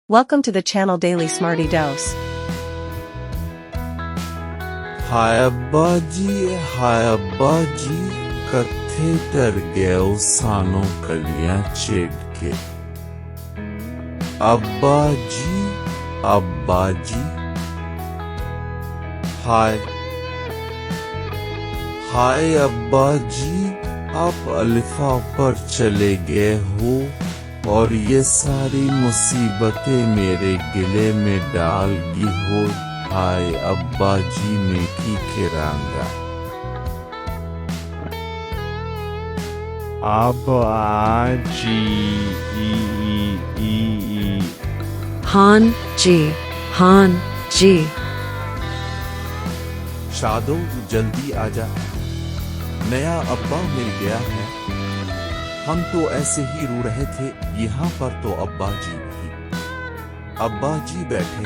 Welcome to the channel Daily Smarty Dose. हाय अब्बा जी कत्थे तर गए सानों कलियां छेड़ के। अब्बा जी हाय अब्बा जी, आप अलिफा पर चले गए हो और ये सारी मुसीबतें मेरे गिले में डाल दी हो। हाय अब्बा जी मैं की करांगा। अब्बा जी Han Ji शादो जल्दी आजा, नया अब्बा मिल गया है। हम तो ऐसे ही रो रहे थे, यहाँ पर तो अब्बा जी बैठे